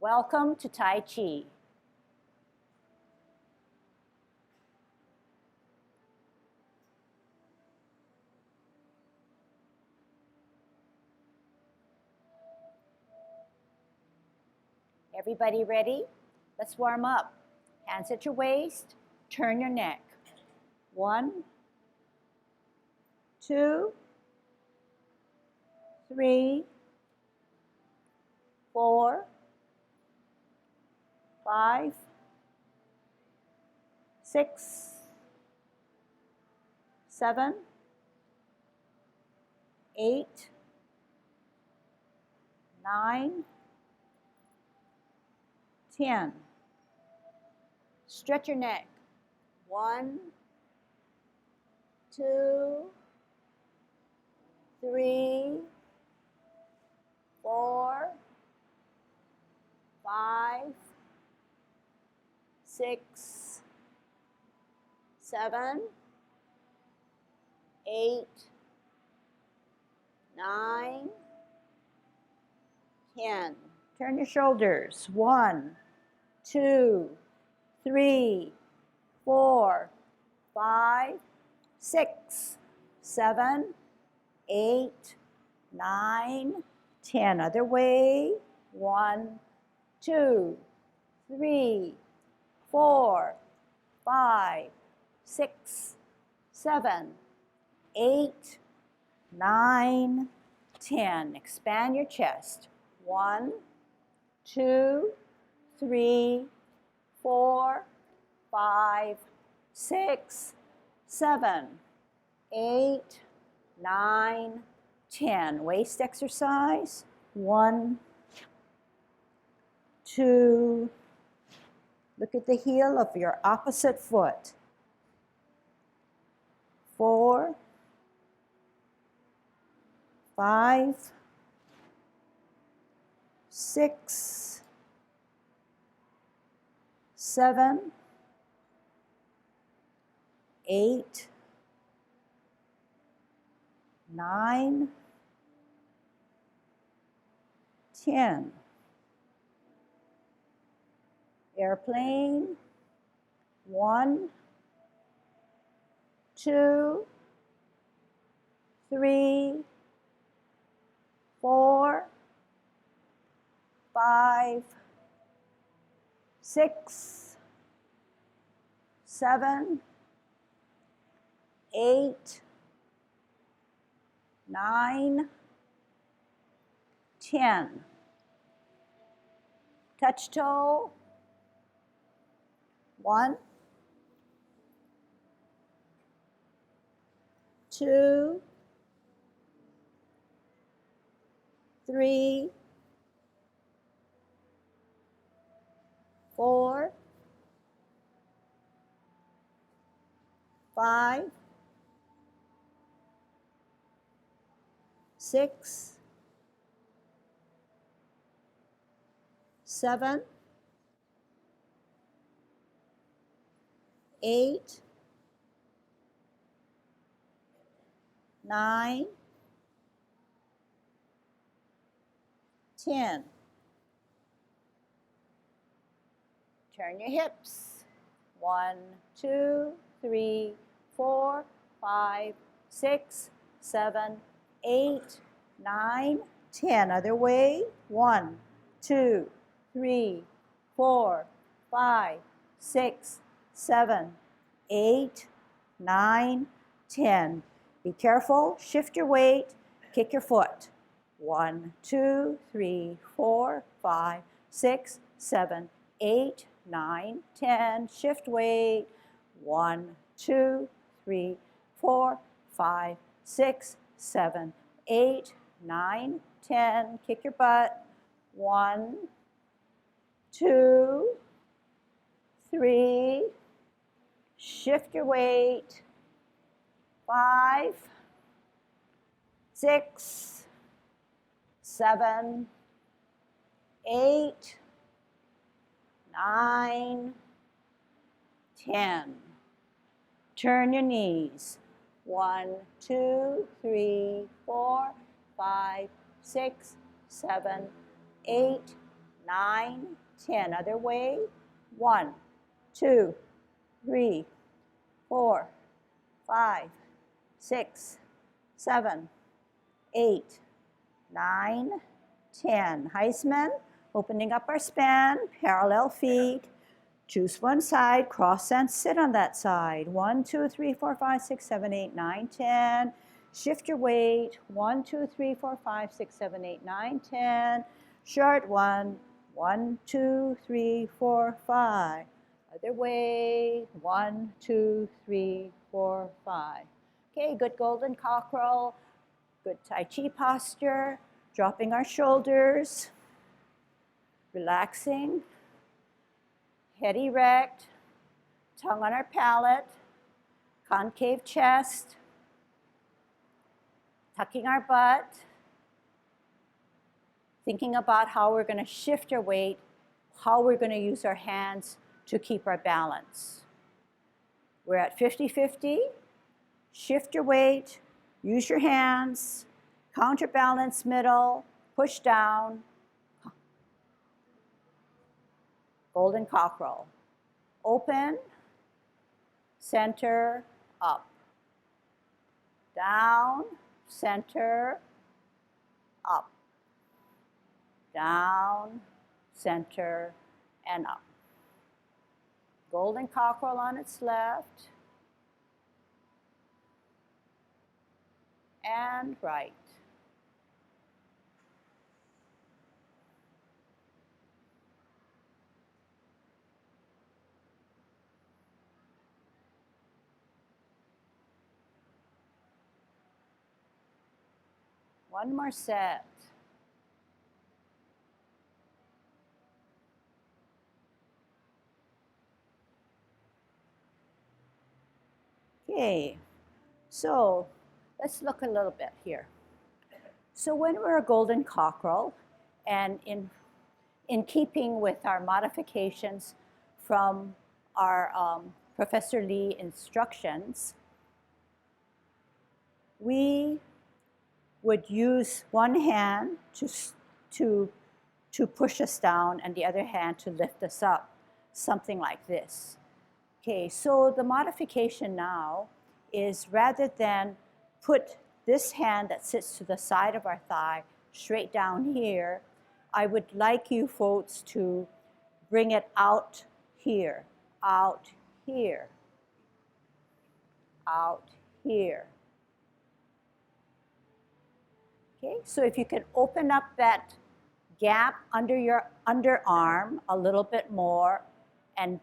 Welcome to Tai Chi. Everybody ready? Let's warm up. Hands at your waist, turn your neck. 1, 2, 3, 4, 5, 6, 7, 8, 9, 10. Stretch your neck. 1, 2, 3, 4, 5, 6, 7, 8, 9, 10. Turn your shoulders. 1, 2, 3, 4, 5, 6, 7, 8, 9, 10. Other way. 1, 2, 3, 4, 5, 6, 7, 8, 9, 10. Expand your chest. 1, 2, 3, 4, 5, 6, 7, 8, 9, 10. Waist exercise. 1, 2. Look at the heel of your opposite foot. 4, 5, 6, 7, 8, 9, 10. Airplane. 1, 2, 3, 4, 5, 6, 7, 8, 9, 10. Touch toe. 1, 2, 3, 4, 5, 6, 7, 8, 9, 10. Turn your hips. 1, 2, 3, 4, 5, 6, 7, 8, 9, 10. Other way. 1, 2, 3, 4, 5, 6, 7, 8, 9, 10. Be careful. Shift your weight. Kick your foot. 1, 2, 3, 4, 5, 6, 7, 8, 9, 10. Shift weight. 1, 2, 3, 4, 5, 6, 7, 8, 9, 10. Kick your butt. 1, 2, 3. Shift your weight. 5, 6, 7, 8, 9, 10. Turn your knees. 1, 2, 3, 4, 5, 6, 7, 8, 9, 10. Other way. 1, 2, 3, 4, 5, 6, 7, 8, 9, 10. Heisman, opening up our span, parallel feet. Choose one side, cross and sit on that side. 1, 2, 3, 4, 5, 6, 7, 8, 9, 10. Shift your weight. 1, 2, 3, 4, 5, 6, 7, 8, 9, 10. Short one. 1, 2, 3, 4, 5. Other way. 1, 2, 3, 4, 5. Okay, good golden cockerel. Good Tai Chi posture. Dropping our shoulders. Relaxing. Head erect. Tongue on our palate. Concave chest. Tucking our butt, thinking about how we're going to shift our weight, how we're going to use our hands to keep our balance. We're at 50-50. Shift your weight, use your hands, counterbalance middle, push down, golden cockerel. Open, center, up, down, center, up, down, center, and up. Golden cockerel on its left, and right. One more set. Okay, so let's look a little bit here. So when we're a golden cockerel, and in keeping with our modifications from our Professor Lee instructions, we would use one hand to push us down and the other hand to lift us up, something like this. Okay, so the modification now is rather than put this hand that sits to the side of our thigh straight down here, I would like you folks to bring it out here, out here, out here. Okay, so if you can open up that gap under your underarm a little bit more and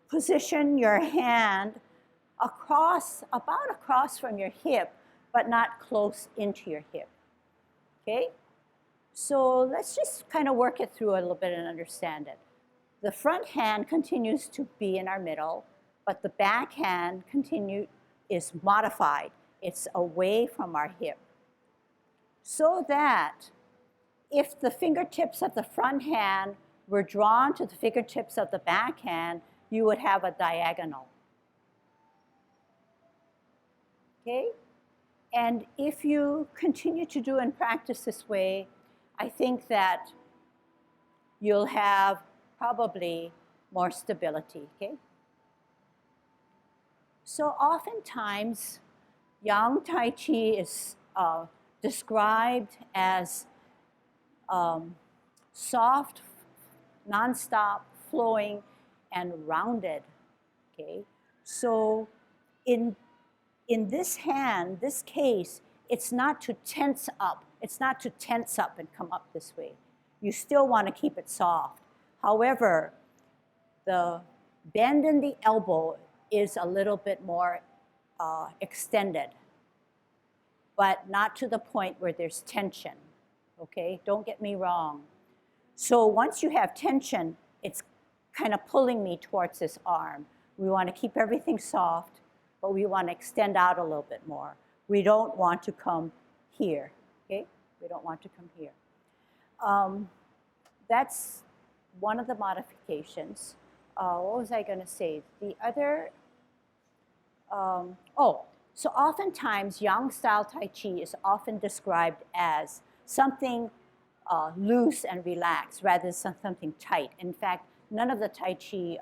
position your hand about across from your hip, but not close into your hip. Okay? So let's just kind of work it through a little bit and understand it. The front hand continues to be in our middle, but the back hand is modified. It's away from our hip. So that if the fingertips of the front hand were drawn to the fingertips of the back hand, you would have a diagonal. Okay? And if you continue to do and practice this way, I think that you'll have probably more stability, okay? So oftentimes, Yang Tai Chi is described as soft, non-stop, flowing, and rounded, okay? So in this hand, this case, it's not to tense up. It's not to tense up and come up this way. You still want to keep it soft. However, the bend in the elbow is a little bit more extended, but not to the point where there's tension, okay? Don't get me wrong. So once you have tension, it's kind of pulling me towards this arm. We want to keep everything soft, but we want to extend out a little bit more. We don't want to come here, okay? We don't want to come here. That's one of the modifications. What was I going to say? The other, so oftentimes Yang style Tai Chi is often described as something loose and relaxed rather than something tight. In fact, none of the Tai Chi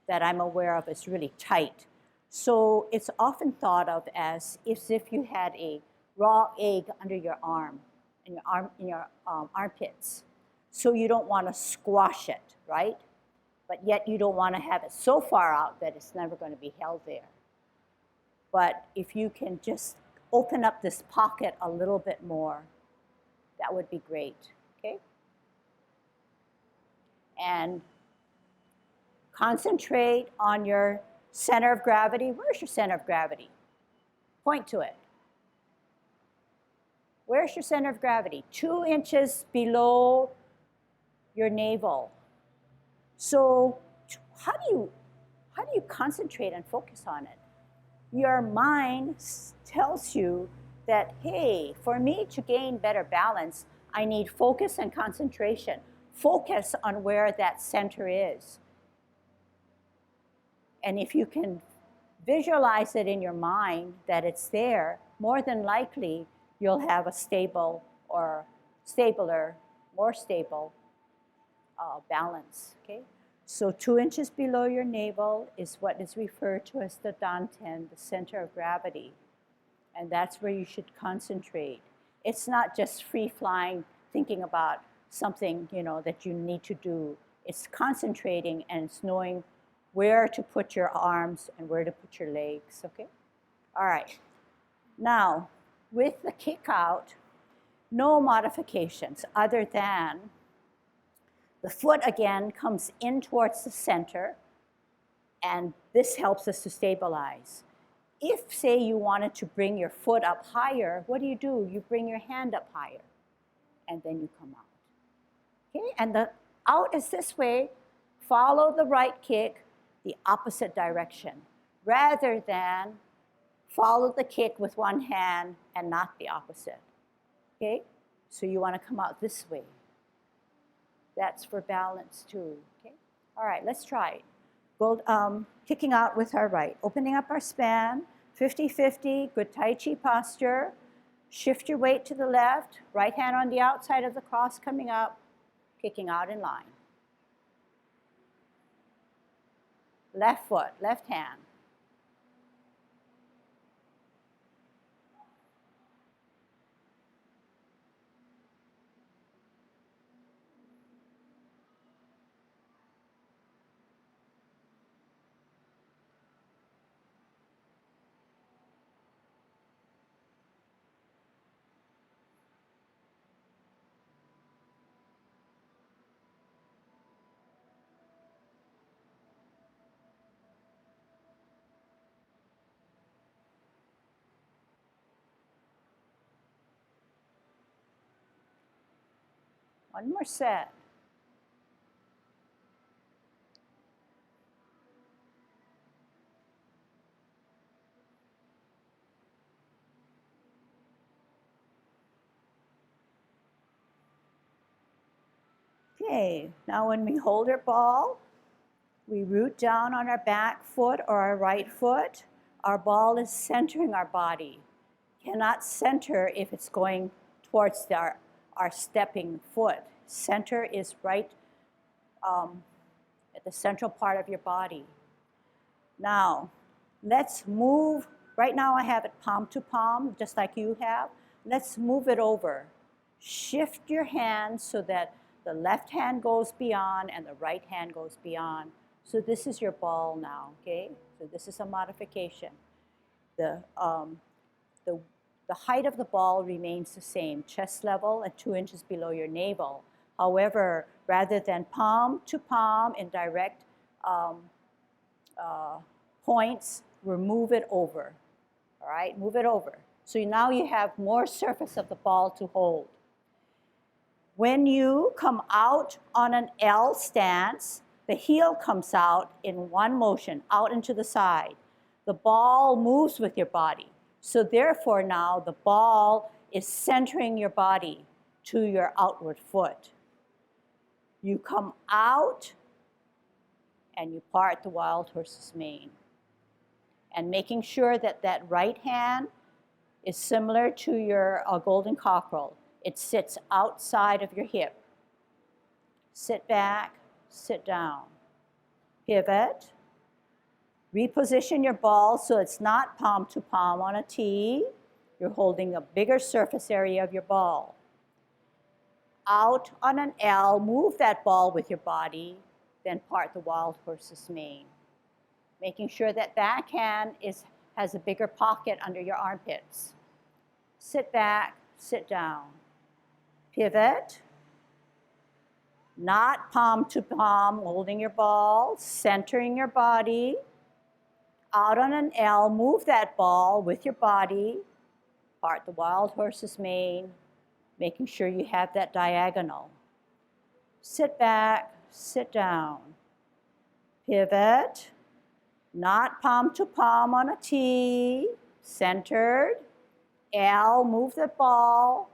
that I'm aware of is really tight. So it's often thought of as if you had a raw egg under your arm, in your armpits. So you don't want to squash it, right? But yet you don't want to have it so far out that it's never going to be held there. But if you can just open up this pocket a little bit more, that would be great, okay? And concentrate on your center of gravity. Where's your center of gravity? Point to it. Where's your center of gravity? 2 inches below your navel. So how do you concentrate and focus on it? Your mind tells you that, hey, for me to gain better balance, I need focus and concentration. Focus on where that center is. And if you can visualize it in your mind that it's there, more than likely you'll have a stable or stabler, more stable balance, okay? So 2 inches below your navel is what is referred to as the danten, the center of gravity. And that's where you should concentrate. It's not just free flying, thinking about something, you know, that you need to do. It's concentrating and it's knowing where to put your arms and where to put your legs, okay? All right. Now, with the kick out, no modifications other than the foot again comes in towards the center, and this helps us to stabilize. If, say, you wanted to bring your foot up higher, what do? You bring your hand up higher, and then you come out. Okay, and the out is this way. Follow the right kick, the opposite direction, rather than follow the kick with one hand and not the opposite. Okay, so you want to come out this way. That's for balance too. Okay, all right, let's try it. Go, kicking out with our right, opening up our span, 50-50, good Tai Chi posture. Shift your weight to the left, right hand on the outside of the cross coming up, kicking out in line. Left foot, left hand. One more set. Okay, now when we hold our ball, we root down on our back foot or our right foot. Our ball is centering our body. Cannot center if it's going towards our stepping foot. Center is right at the central part of your body. Now, let's move. Right now I have it palm to palm, just like you have. Let's move it over. Shift your hands so that the left hand goes beyond and the right hand goes beyond. So this is your ball now, okay? So this is a modification. The height of the ball remains the same, chest level and 2 inches below your navel. However, rather than palm to palm in direct points, we'll move it over, all right? Move it over. So now you have more surface of the ball to hold. When you come out on an L stance, the heel comes out in one motion, out into the side. The ball moves with your body. So therefore now the ball is centering your body to your outward foot. You come out and you part the wild horse's mane. And making sure that that right hand is similar to your golden cockerel. It sits outside of your hip. Sit back, sit down. Pivot. Reposition your ball so it's not palm to palm on a T. You're holding a bigger surface area of your ball. Out on an L, move that ball with your body, then part the wild horse's mane. Making sure that backhand has a bigger pocket under your armpits. Sit back, sit down. Pivot. Not palm to palm, holding your ball, centering your body. Out on an L, move that ball with your body, part the wild horse's mane, making sure you have that diagonal. Sit back, sit down. Pivot, not palm to palm on a T, centered. L, move the ball,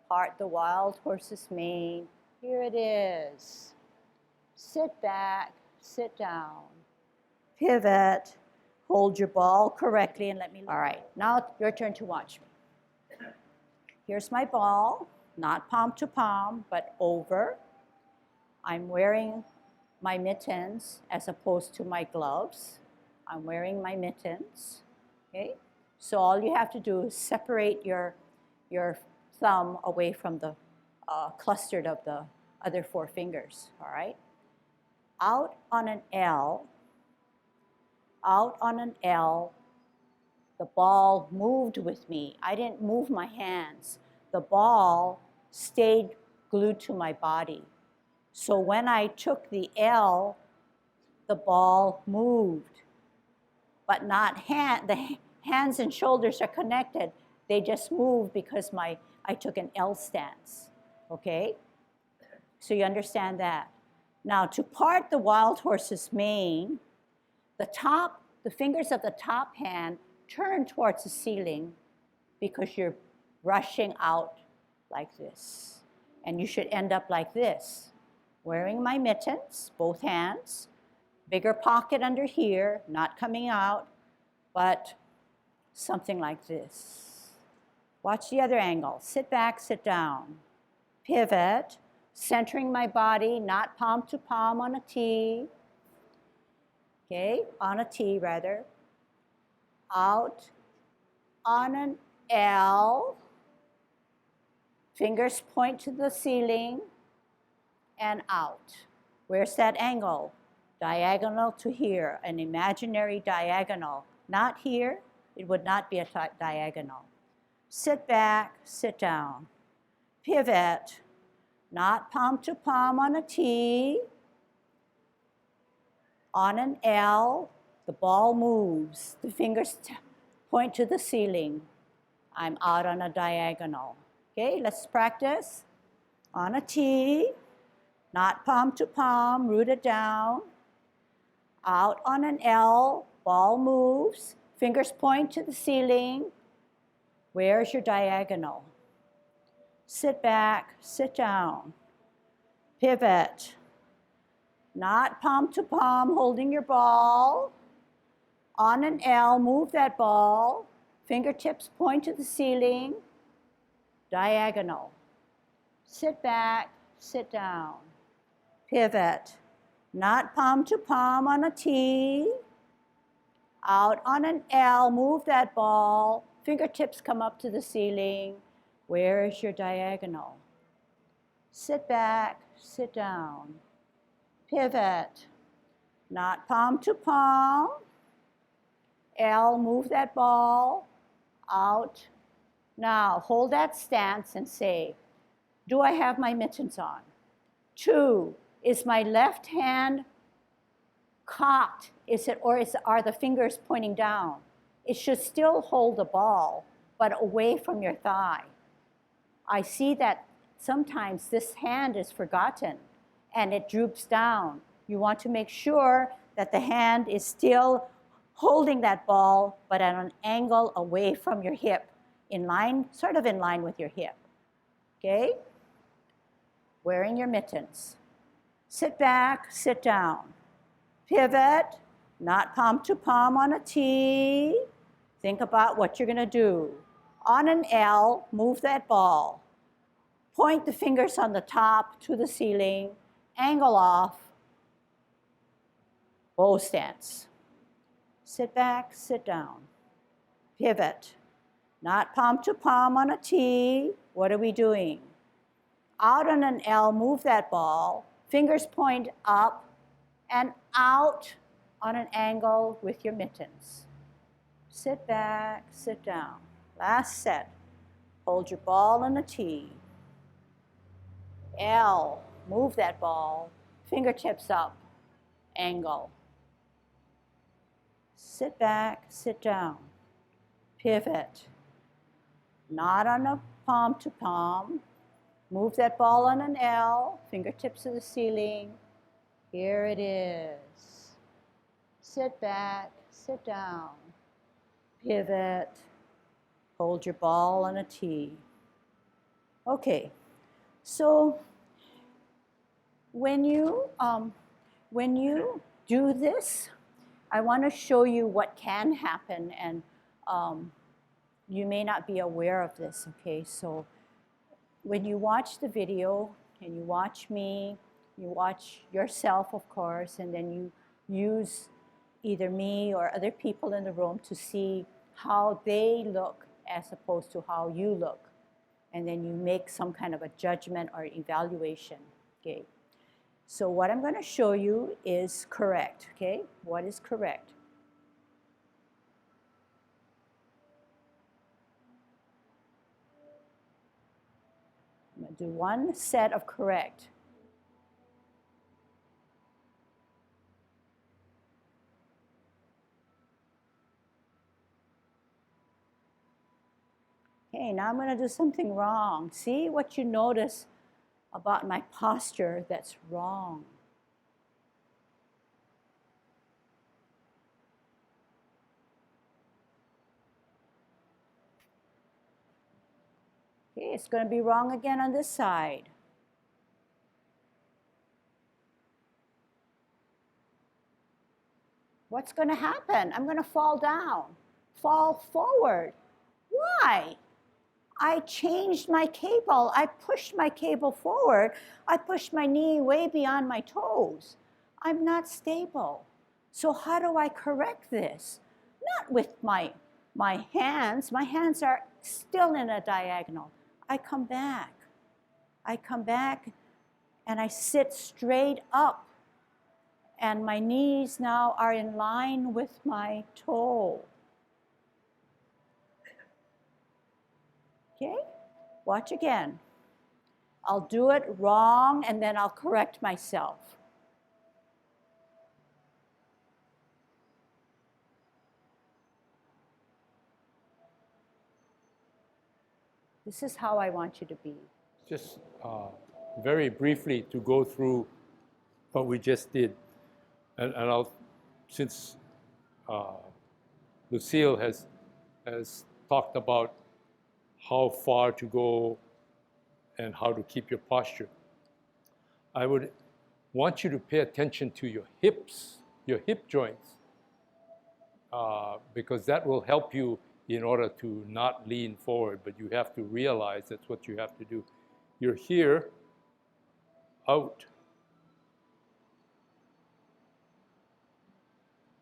part the wild horse's mane. Here it is. Sit back, sit down. Pivot, hold your ball correctly and let me. All right, now your turn to watch me. Here's my ball, not palm to palm, but over. I'm wearing my mittens as opposed to my gloves. I'm wearing my mittens, okay? So all you have to do is separate your thumb away from the clustered of the other four fingers, all right? Out on an L, the ball moved with me. I didn't move my hands. The ball stayed glued to my body. So when I took the L, the ball moved, but not the hands and shoulders are connected. They just move because I took an L stance, okay? So you understand that. Now to part the wild horse's mane, the fingers of the top hand turn towards the ceiling because you're brushing out like this. And you should end up like this. Wearing my mittens, both hands, bigger pocket under here, not coming out, but something like this. Watch the other angle. Sit back, sit down. Pivot, centering my body, not palm to palm on a T. Okay, on a T rather. Out on an L. Fingers point to the ceiling and out. Where's that angle? Diagonal to here, an imaginary diagonal. Not here, it would not be a diagonal. Sit back, sit down. Pivot, not palm to palm on a T. On an L, the ball moves. The fingers point to the ceiling. I'm out on a diagonal. Okay, let's practice. On a T, not palm to palm, root it down. Out on an L, ball moves. Fingers point to the ceiling. Where's your diagonal? Sit back, sit down. Pivot. Not palm to palm, holding your ball. On an L, move that ball. Fingertips point to the ceiling. Diagonal. Sit back, sit down. Pivot. Not palm to palm on a T. Out on an L, move that ball. Fingertips come up to the ceiling. Where is your diagonal? Sit back, sit down. Pivot. Not palm to palm. L, move that ball. Out. Now, hold that stance and say, do I have my mittens on? 2, is my left hand cocked? Are the fingers pointing down? It should still hold the ball, but away from your thigh. I see that sometimes this hand is forgotten and it droops down. You want to make sure that the hand is still holding that ball, but at an angle away from your hip, sort of in line with your hip, okay? Wearing your mittens. Sit back, sit down. Pivot, not palm to palm on a T. Think about what you're gonna do. On an L, move that ball. Point the fingers on the top to the ceiling, angle off, bow stance. Sit back, sit down. Pivot. Not palm to palm on a T. What are we doing? Out on an L, move that ball. Fingers point up and out on an angle with your mittens. Sit back, sit down. Last set. Hold your ball in a T. L, move that ball. Fingertips up, angle. Sit back, sit down. Pivot. Not on a palm to palm. Move that ball on an L, fingertips to the ceiling. Here it is. Sit back, sit down. Pivot. Hold your ball on a T. Okay, so when you do this, I want to show you what can happen, and you may not be aware of this, okay? So when you watch the video and you watch me, you watch yourself, of course, and then you use either me or other people in the room to see how they look as opposed to how you look. And then you make some kind of a judgment or evaluation, okay? So what I'm going to show you is correct, okay? What is correct? I'm going to do one set of correct. Okay, now I'm going to do something wrong. See what you notice about my posture that's wrong. Okay, it's going to be wrong again on this side. What's going to happen? I'm going to fall down, fall forward. Why? I changed my cable. I pushed my cable forward. I pushed my knee way beyond my toes. I'm not stable. So how do I correct this? Not with my hands. My hands are still in a diagonal. I come back. I come back and I sit straight up. And my knees now are in line with my toe. Okay, watch again. I'll do it wrong and then I'll correct myself. This is how I want you to be. Just very briefly to go through what we just did. And I'll, since Lucille has talked about how far to go and how to keep your posture, I would want you to pay attention to your hips, your hip joints, because that will help you in order to not lean forward, but you have to realize that's what you have to do. You're here, out.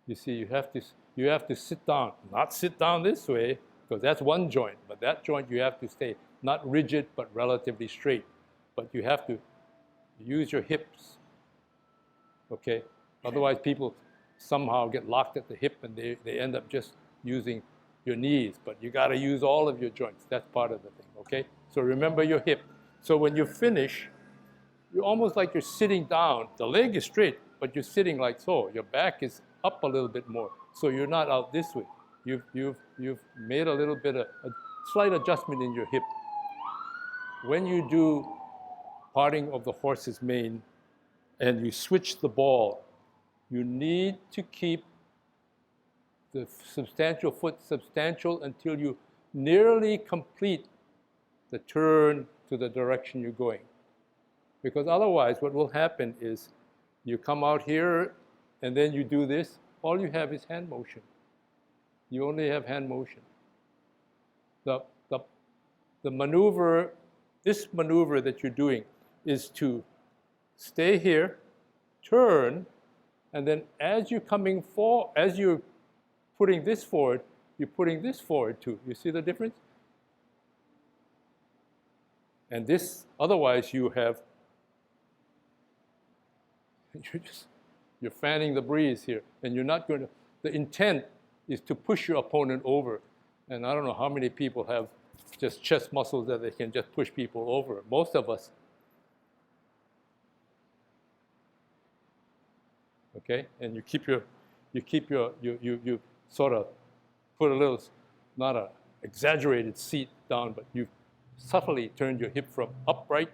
You see, you have to sit down, not sit down this way, because that's one joint, but that joint you have to stay not rigid, but relatively straight. But you have to use your hips, okay? Otherwise, people somehow get locked at the hip and they end up just using your knees, but you gotta use all of your joints. That's part of the thing, okay? So remember your hip. So when you finish, you're almost like you're sitting down. The leg is straight, but you're sitting like so. Your back is up a little bit more, so you're not out this way. You've made a little bit of a slight adjustment in your hip. When you do parting of the horse's mane and you switch the ball, you need to keep the substantial foot substantial until you nearly complete the turn to the direction you're going. Because otherwise, what will happen is you come out here and then you do this, all you have is hand motion. You only have hand motion. The maneuver this maneuver that you're doing is to stay here, turn, and then as you're coming forward, as you're putting this forward, you're putting this forward too. You see the difference? And this, otherwise you have, you're fanning the breeze here, and you're not going to, the intent is to push your opponent over. And I don't know how many people have just chest muscles that they can just push people over. Most of us. Okay, and you sort of put a little, not an exaggerated seat down, but you subtly turn your hip from upright,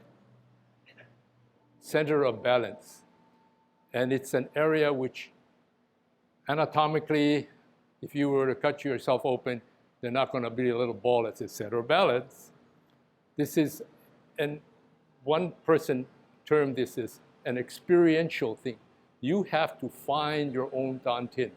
center of balance. And it's an area which anatomically, if you were to cut yourself open, they're not going to be a little ball that's a center of balance. This is, and one person termed this as an experiential thing. You have to find your own dantian,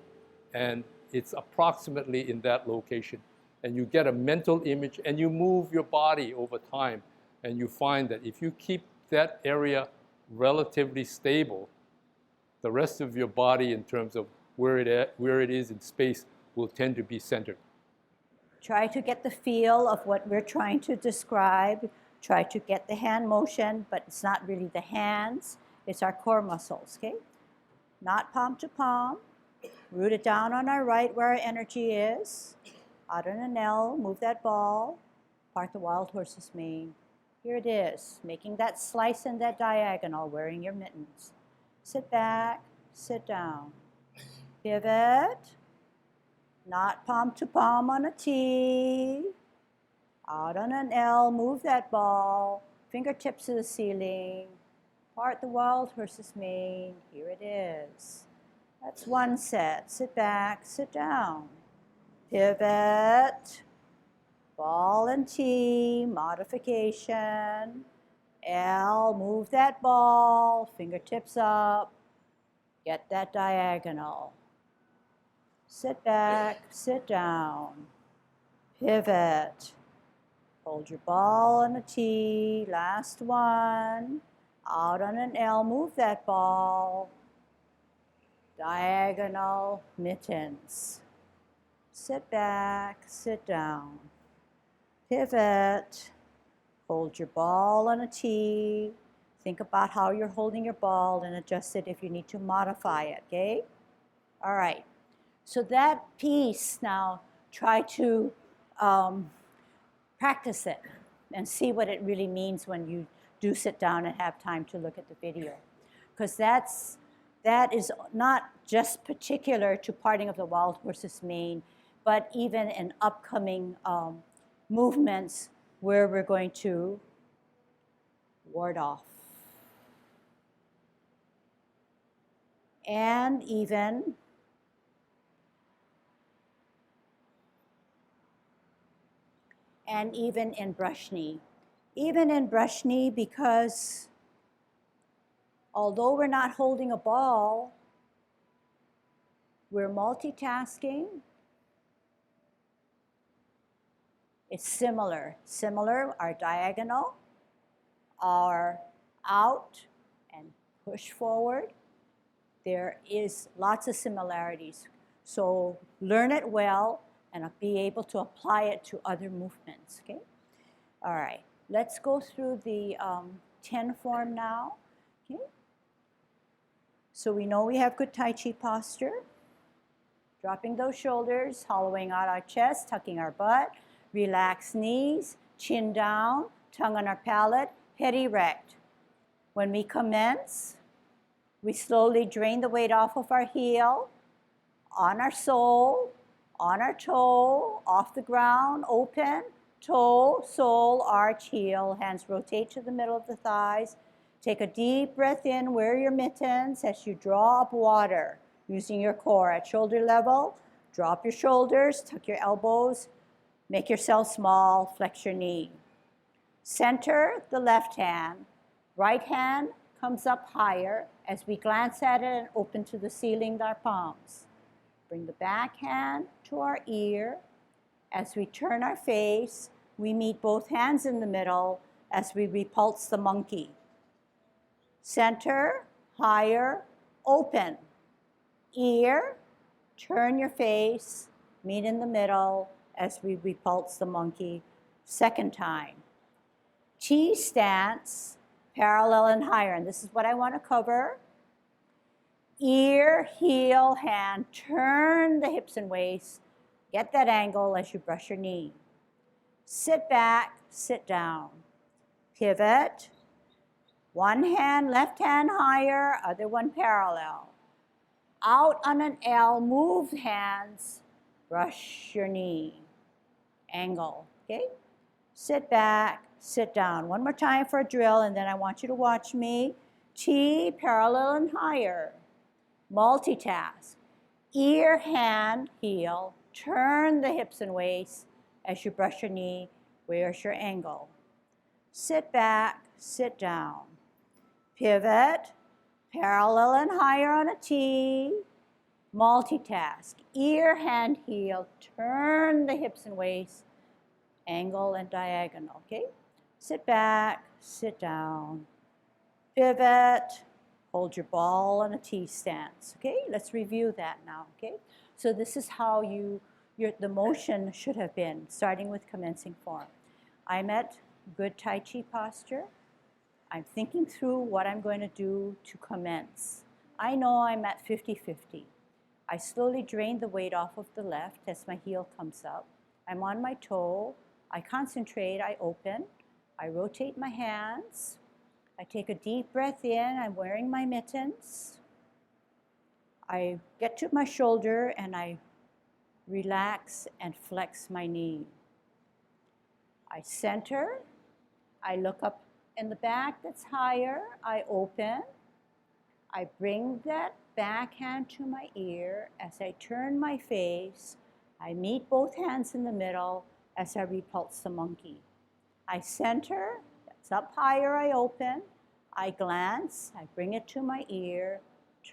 and it's approximately in that location. And you get a mental image, and you move your body over time, and you find that if you keep that area relatively stable, the rest of your body, in terms of where it is in space, will tend to be centered. Try to get the feel of what we're trying to describe. Try to get the hand motion, but it's not really the hands, it's our core muscles, okay? Not palm to palm. Root it down on our right where our energy is. Out on an L, move that ball. Part the wild horse's mane. Here it is, making that slice and that diagonal, wearing your mittens. Sit back, sit down. Pivot. Not palm to palm on a T. Out on an L, move that ball. Fingertips to the ceiling. Part the wild horse's mane. Here it is. That's one set. Sit back, sit down. Pivot. Ball and T, modification. L, move that ball. Fingertips up. Get that diagonal. Sit back, sit down. Pivot. Hold your ball on a T. Last one. Out on an L, move that ball. Diagonal mittens. Sit back, sit down. Pivot. Hold your ball on a T. Think about how you're holding your ball and adjust it if you need to modify it, okay? All right. So that piece now, try to practice it and see what it really means when you do sit down and have time to look at the video. Because that is not just particular to parting of the wild horse's mane, but even in upcoming movements where we're going to ward off. And even in brush knee. Even in brush knee, because although we're not holding a ball, we're multitasking. It's similar. Our diagonal, our out and push forward. There is lots of similarities. So learn it well and be able to apply it to other movements, okay? All right, let's go through the 10 form now, okay? So we know we have good Tai Chi posture. Dropping those shoulders, hollowing out our chest, tucking our butt, relax knees, chin down, tongue on our palate, head erect. When we commence, we slowly drain the weight off of our heel, on our sole, on our toe, off the ground, open, toe, sole, arch, heel, hands rotate to the middle of the thighs. Take a deep breath in, wear your mittens as you draw up water using your core at shoulder level. Drop your shoulders, tuck your elbows, make yourself small, flex your knee. Center the left hand, right hand comes up higher as we glance at it and open to the ceiling with our palms. Bring the back hand to our ear. As we turn our face, we meet both hands in the middle, as we repulse the monkey. Center, higher, open. Ear, turn your face, meet in the middle as we repulse the monkey. Second time. T stance, parallel and higher. And this is what I want to cover. Ear, heel, hand, turn the hips and waist. Get that angle as you brush your knee. Sit back, sit down. Pivot. One hand, left hand higher, other one parallel. Out on an L, move hands, brush your knee. Angle, okay? Sit back, sit down. One more time for a drill, and then I want you to watch me. T, parallel and higher. Multitask. Ear, hand, heel. Turn the hips and waist as you brush your knee. Where's your angle? Sit back, sit down. Pivot, parallel and higher on a T. Multitask. Ear, hand, heel. Turn the hips and waist. Angle and diagonal, okay? Sit back, sit down. Pivot, hold your ball on a T stance, okay? Let's review that now, okay? So this is how the motion should have been, starting with commencing form. I'm at good Tai Chi posture. I'm thinking through what I'm going to do to commence. I know I'm at 50-50. I slowly drain the weight off of the left as my heel comes up. I'm on my toe. I concentrate, I open. I rotate my hands. I take a deep breath in. I'm wearing my mittens. I get to my shoulder and I relax and flex my knee. I center. I look up in the back that's higher. I open. I bring that back hand to my ear. As I turn my face, I meet both hands in the middle as I repulse the monkey. I center. That's up higher. I open. I glance. I bring it to my ear.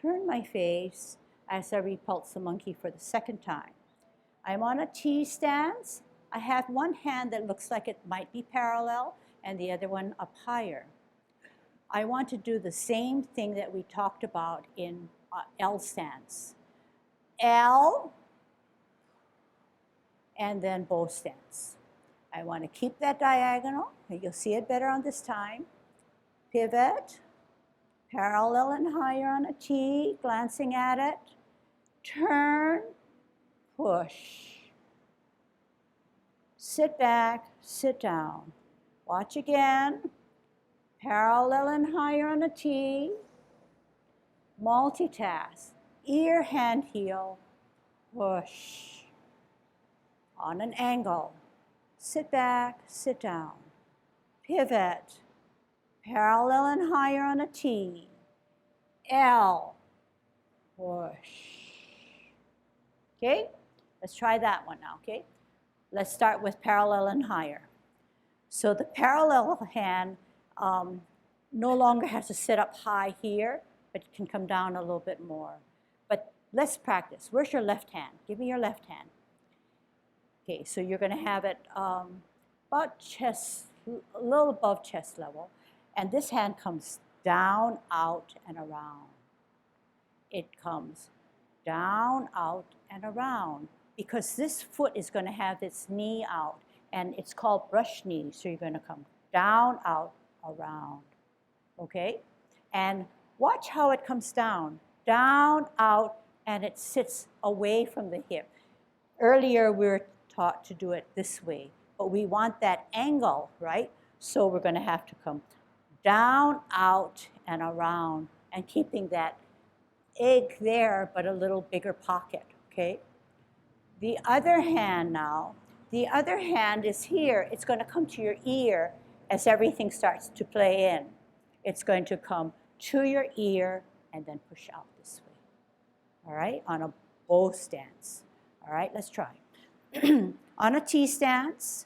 Turn my face as I repulse the monkey for the second time. I'm on a T stance. I have one hand that looks like it might be parallel and the other one up higher. I want to do the same thing that we talked about in L stance. L, and then bow stance. I want to keep that diagonal, and you'll see it better on this time. Pivot, parallel and higher on a T, glancing at it. Turn, push. Sit back, sit down. Watch again. Parallel and higher on a T. Multitask. Ear, hand, heel. Push. On an angle. Sit back, sit down. Pivot. Parallel and higher on a T. L. Push. Okay? Let's try that one now, okay? Let's start with parallel and higher. So the parallel hand no longer has to sit up high here, but it can come down a little bit more. But let's practice. Where's your left hand? Give me your left hand. Okay, so you're going to have it about chest, a little above chest level. And this hand comes down, out, and around. It comes down, out, and around. Because this foot is going to have its knee out. And it's called brush knee. So you're going to come down, out, around. Okay? And watch how it comes down. Down, out, and it sits away from the hip. Earlier, we were taught to do it this way. But we want that angle, right? So we're going to have to come down, out, and around. And keeping that egg there, but a little bigger pocket. Okay? The other hand now, the other hand is here. It's going to come to your ear as everything starts to play in. It's going to come to your ear and then push out this way. All right, on a bow stance. All right, let's try. On a T stance,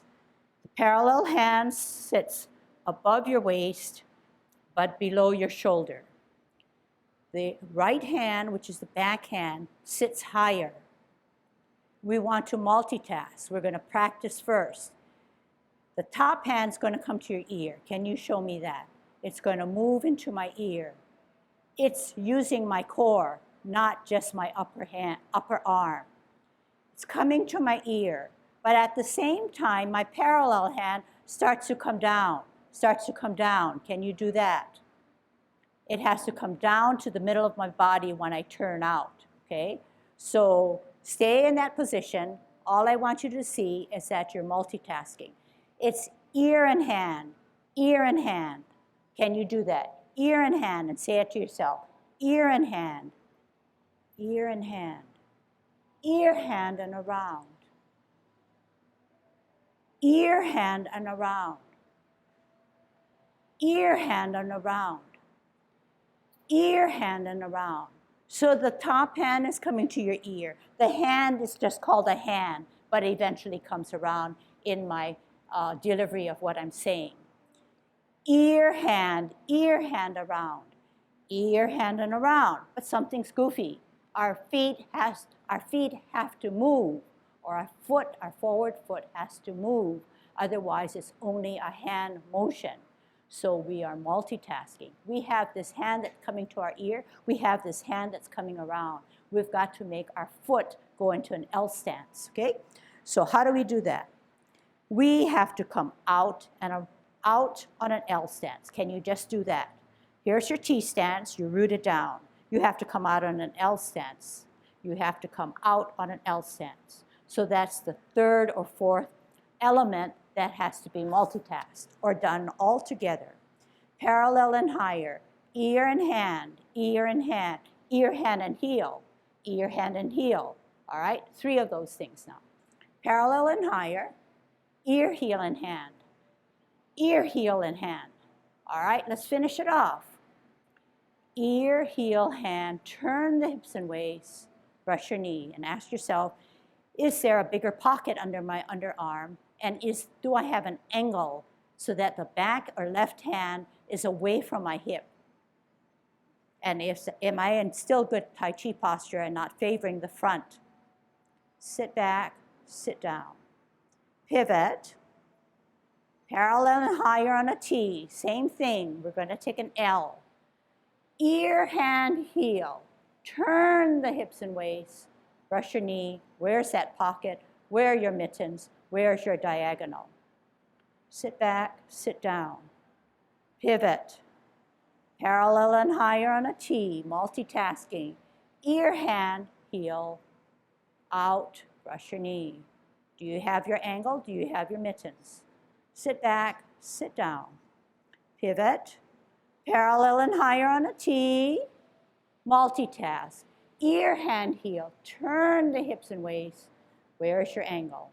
the parallel hand sits above your waist, but below your shoulder. The right hand, which is the back hand, sits higher. We want to multitask. We're going to practice first. The top hand's going to come to your ear. Can you show me that? It's going to move into my ear. It's using my core, not just my upper arm. It's coming to my ear, but at the same time, my parallel hand starts to come down, Can you do that? It has to come down to the middle of my body when I turn out, okay? So stay in that position. All I want you to see is that you're multitasking. It's ear and hand, ear and hand. Can you do that? Ear and hand, and say it to yourself. Ear and hand, ear and hand, ear, hand, and around. Ear, hand, and around. Ear, hand, and around. Ear, hand, and around. So the top hand is coming to your ear. The hand is just called a hand, but it eventually comes around in my delivery of what I'm saying. Ear, hand, around. Ear, hand, and around. But something's goofy. Our feet have to move, or our forward foot has to move. Otherwise, it's only a hand motion. So we are multitasking. We have this hand that's coming to our ear. We have this hand that's coming around. We've got to make our foot go into an L stance, okay? So how do we do that? We have to come out and out on an L stance. Can you just do that? Here's your T stance. You root it down. You have to come out on an L stance. You have to come out on an L stance. So that's the third or fourth element that has to be multitasked or done all together. Parallel and higher, ear and hand, ear and hand, ear, hand, and heel, ear, hand, and heel. All right, 3 of those things now. Parallel and higher, ear, heel, and hand, ear, heel, and hand. All right, let's finish it off. Ear, heel, hand, turn the hips and waist, brush your knee, and ask yourself, is there a bigger pocket under my underarm? And do I have an angle so that the back or left hand is away from my hip? And am I in still good Tai Chi posture and not favoring the front? Sit back, sit down. Pivot. Parallel and higher on a T. Same thing. We're going to take an L. Ear, hand, heel. Turn the hips and waist. Brush your knee. Where's that pocket? Where are your mittens? Where's your diagonal? Sit back, sit down. Pivot. Parallel and higher on a T, multitasking. Ear, hand, heel, out, brush your knee. Do you have your angle? Do you have your mittens? Sit back, sit down. Pivot. Parallel and higher on a T, multitask. Ear, hand, heel, turn the hips and waist. Where's your angle?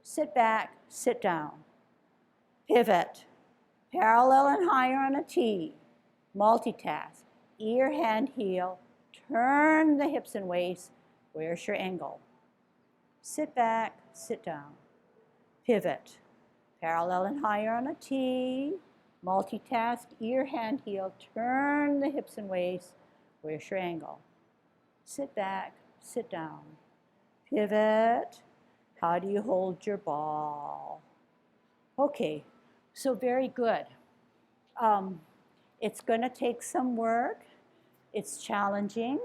Sit back, sit down. Pivot. Parallel and higher on a T. Multitask. Ear, hand, heel. Turn the hips and waist. Where's your angle? Sit back, sit down. Pivot. Parallel and higher on a T. Multitask. Ear, hand, heel. Turn the hips and waist. Where's your angle? Sit back, sit down. Pivot. How do you hold your ball? Okay, so very good. It's going to take some work. It's challenging.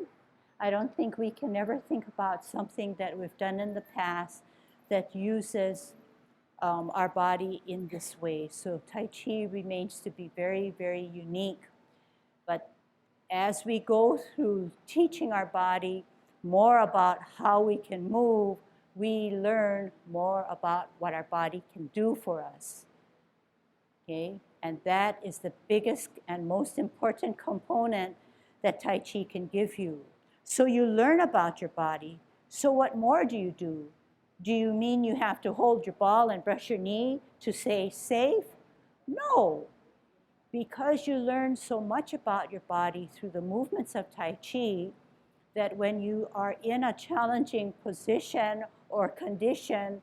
I don't think we can ever think about something that we've done in the past that uses our body in this way. So Tai Chi remains to be very, very unique. But as we go through teaching our body more about how we can move, we learn more about what our body can do for us. Okay? And that is the biggest and most important component that Tai Chi can give you. So you learn about your body. So what more do you do? Do you mean you have to hold your ball and brush your knee to stay safe? No. Because you learn so much about your body through the movements of Tai Chi, that when you are in a challenging position or condition,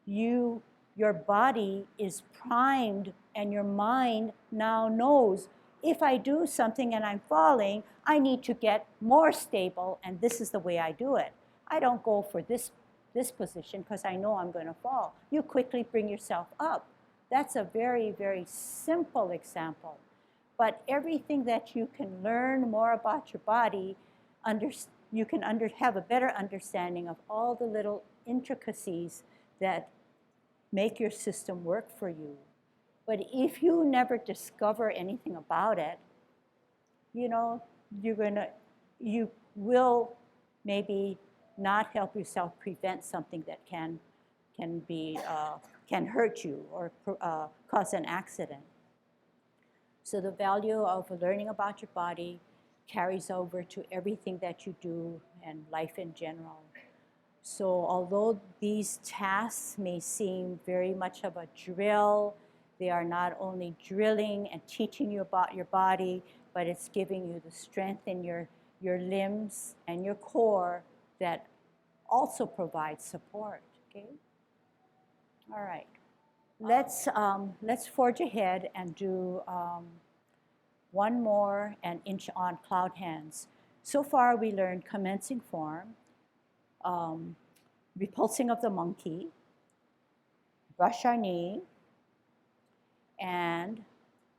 your body is primed and your mind now knows, if I do something and I'm falling, I need to get more stable, and this is the way I do it. I don't go for this this position because I know I'm going to fall. You quickly bring yourself up. That's a very, very simple example. But everything that you can learn more about your body, you can have a better understanding of all the little intricacies that make your system work for you. But if you never discover anything about it, you know, you will maybe not help yourself prevent something that can hurt you or cause an accident. So the value of learning about your body carries over to everything that you do and life in general. So although these tasks may seem very much of a drill, they are not only drilling and teaching you about your body, but it's giving you the strength in your limbs and your core that also provides support. Okay. All right. Let's forge ahead and do one more and inch on cloud hands. So far, we learned commencing form, repulsing of the monkey, brush our knee, and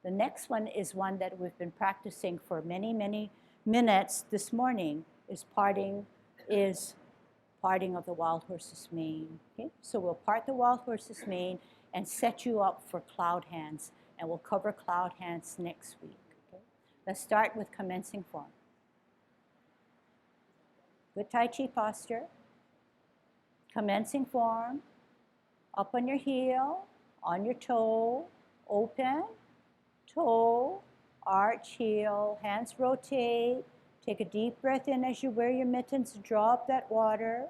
the next one is one that we've been practicing for many, many minutes this morning, is parting of the wild horse's mane. Okay? So we'll part the wild horse's mane and set you up for cloud hands, and we'll cover cloud hands next week. Okay? Let's start with commencing form. Good Tai Chi posture. Commencing form, up on your heel, on your toe, open, toe, arch heel, hands rotate. Take a deep breath in as you wear your mittens, draw up that water.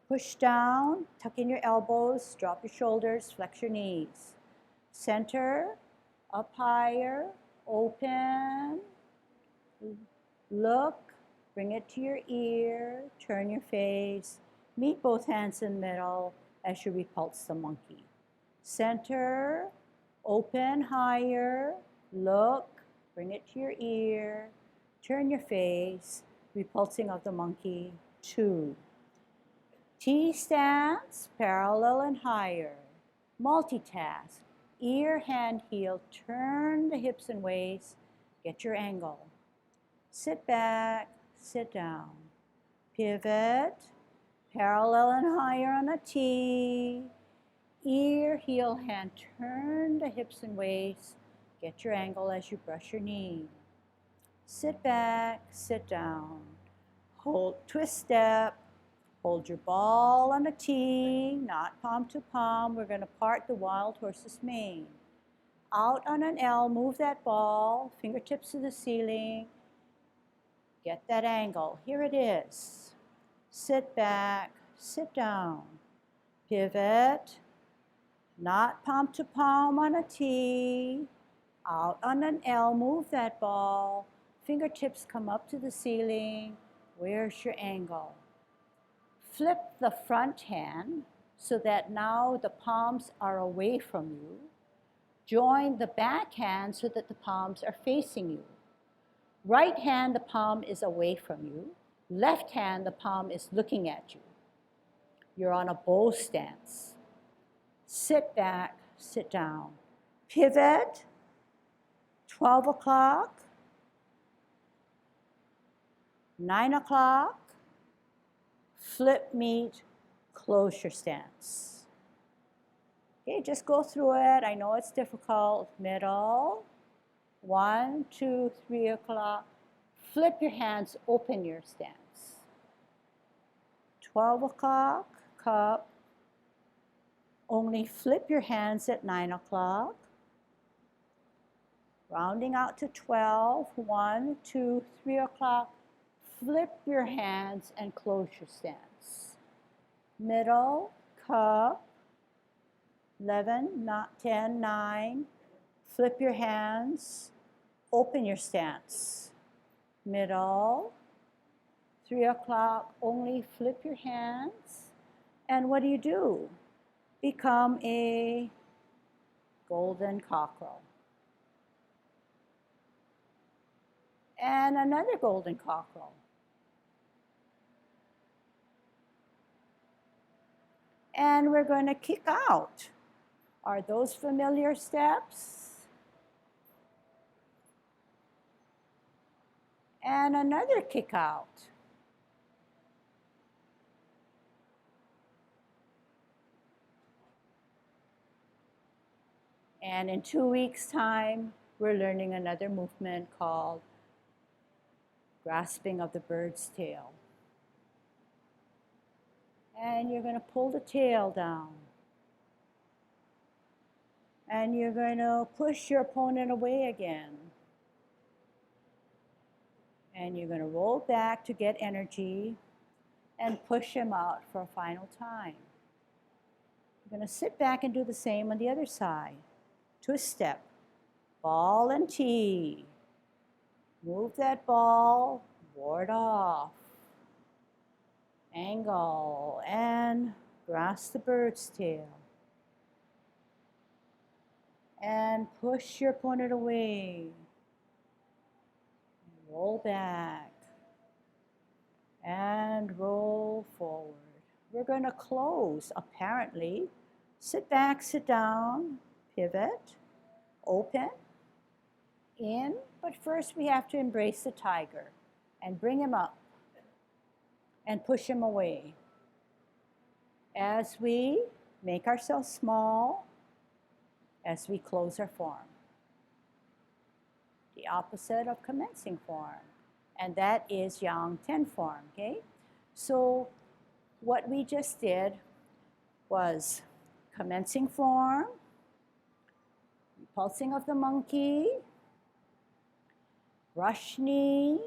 Push down, tuck in your elbows, drop your shoulders, flex your knees. Center, up higher, open, look, bring it to your ear, turn your face, meet both hands in the middle as you repulse the monkey. Center, open higher, look, bring it to your ear, turn your face, repulsing of the monkey, 2. T stance, parallel and higher. Multitask, ear, hand, heel, turn the hips and waist, get your angle. Sit back, sit down. Pivot, parallel and higher on a T. Ear, heel, hand, turn the hips and waist, get your angle as you brush your knee. Sit back, sit down. Hold, twist step. Hold your ball on a T, not palm to palm. We're going to part the wild horse's mane. Out on an L, move that ball, fingertips to the ceiling. Get that angle. Here it is. Sit back, sit down. Pivot, not palm to palm on a T. Out on an L, move that ball. Fingertips come up to the ceiling. Where's your angle? Flip the front hand so that now the palms are away from you. Join the back hand so that the palms are facing you. Right hand, the palm is away from you. Left hand, the palm is looking at you. You're on a bow stance. Sit back, sit down. Pivot, 12 o'clock, 9 o'clock, flip meet, close your stance. Okay, just go through it. I know it's difficult. Middle, 1, 2, 3 o'clock. Flip your hands, open your stance. 12 o'clock, cup. Only flip your hands at 9 o'clock. Rounding out to 12, 1, 2, 3 o'clock. Flip your hands and close your stance. Middle, cup, 11, not 10, 9. Flip your hands, open your stance. Middle, 3 o'clock, only flip your hands. And what do? Become a golden cockerel. And another golden cockerel. And we're going to kick out. Are those familiar steps? And another kick out. And in 2 weeks' time, we're learning another movement called grasping of the bird's tail. And you're going to pull the tail down. And you're going to push your opponent away again. And you're going to roll back to get energy and push him out for a final time. You're going to sit back and do the same on the other side. Twist step, ball and tee. Move that ball, ward off. Angle and grasp the bird's tail. And push your opponent away. Roll back. And roll forward. We're going to close, apparently. Sit back, sit down, pivot, open, in. But first we have to embrace the tiger and bring him up and push him away. As we make ourselves small, as we close our form. The opposite of commencing form. And that is Yang 10 form, okay? So what we just did was commencing form, pulsing of the monkey, brush knee,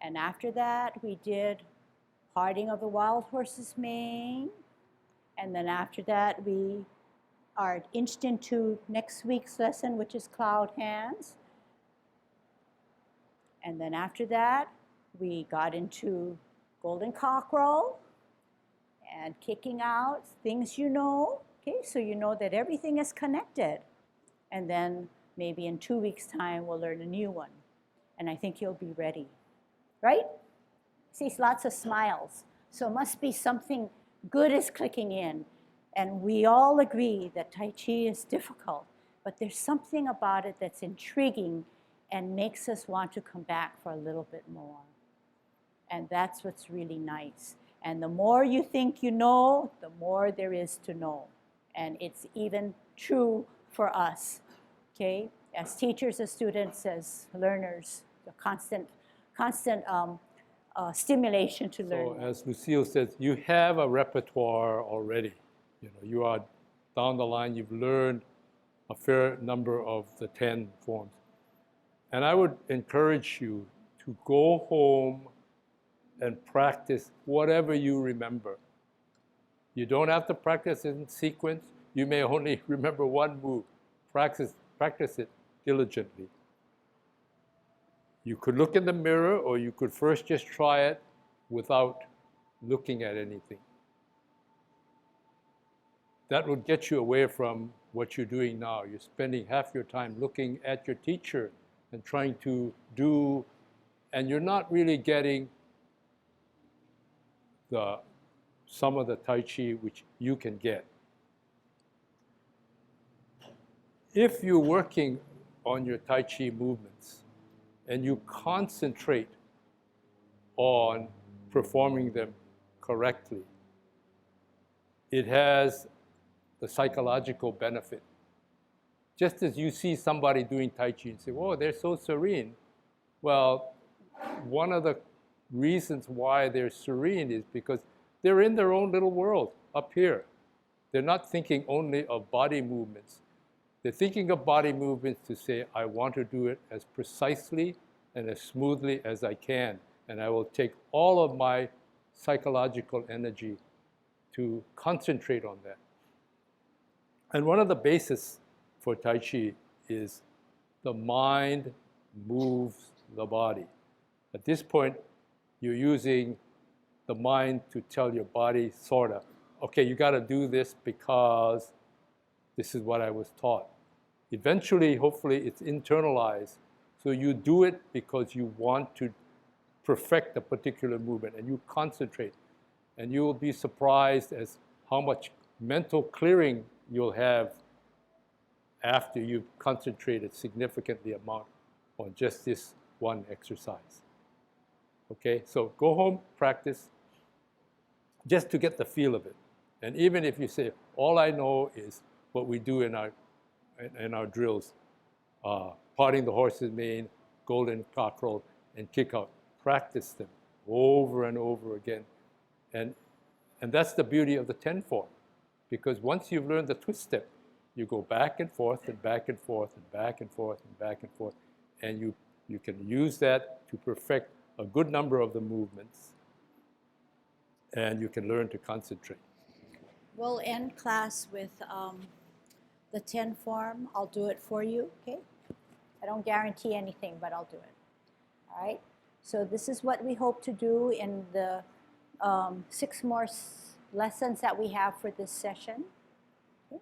and after that we did parting of the wild horse's mane, and then after that we are inched into next week's lesson, which is cloud hands. And then after that, we got into golden cockerel and kicking out things you know. Okay, so you know that everything is connected. And then maybe in 2 weeks' time, we'll learn a new one. And I think you'll be ready, right? See, lots of smiles. So it must be something good is clicking in. And we all agree that Tai Chi is difficult, but there's something about it that's intriguing and makes us want to come back for a little bit more. And that's what's really nice. And the more you think you know, the more there is to know. And it's even true for us, okay? As teachers, as students, as learners, the constant stimulation to learn. So as Lucille says, you have a repertoire already. You know, you are down the line, you've learned a fair number of the 10 forms. And I would encourage you to go home and practice whatever you remember. You don't have to practice in sequence. You may only remember one move. Practice it diligently. You could look in the mirror, or you could first just try it without looking at anything. That would get you away from what you're doing now. You're spending half your time looking at your teacher and trying to do, and you're not really getting some of the Tai Chi which you can get. If you're working on your Tai Chi movements and you concentrate on performing them correctly, it has the psychological benefit. Just as you see somebody doing Tai Chi and say, whoa, they're so serene. Well, one of the reasons why they're serene is because they're in their own little world up here. They're not thinking only of body movements. They're thinking of body movements to say, I want to do it as precisely and as smoothly as I can. And I will take all of my psychological energy to concentrate on that. And one of the bases for Tai Chi is the mind moves the body. At this point, you're using the mind to tell your body, sort of, okay, you got to do this because this is what I was taught. Eventually, hopefully, it's internalized. So you do it because you want to perfect a particular movement, and you concentrate. And you will be surprised as how much mental clearing you'll have after you've concentrated significantly amount on just this one exercise. Okay, so go home, practice, just to get the feel of it. And even if you say, all I know is what we do in our drills, parting the horse's mane, golden cockerel, and kick out. Practice them over and over again. And that's the beauty of the 10 form. Because once you've learned the twist step, you go back and forth and back and forth and back and forth and back and forth. And you can use that to perfect a good number of the movements. And you can learn to concentrate. We'll end class with the 10 form. I'll do it for you, okay? I don't guarantee anything, but I'll do it. All right? So this is what we hope to do in the 6 more lessons that we have for this session. Okay?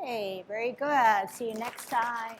Okay, very good. See you next time.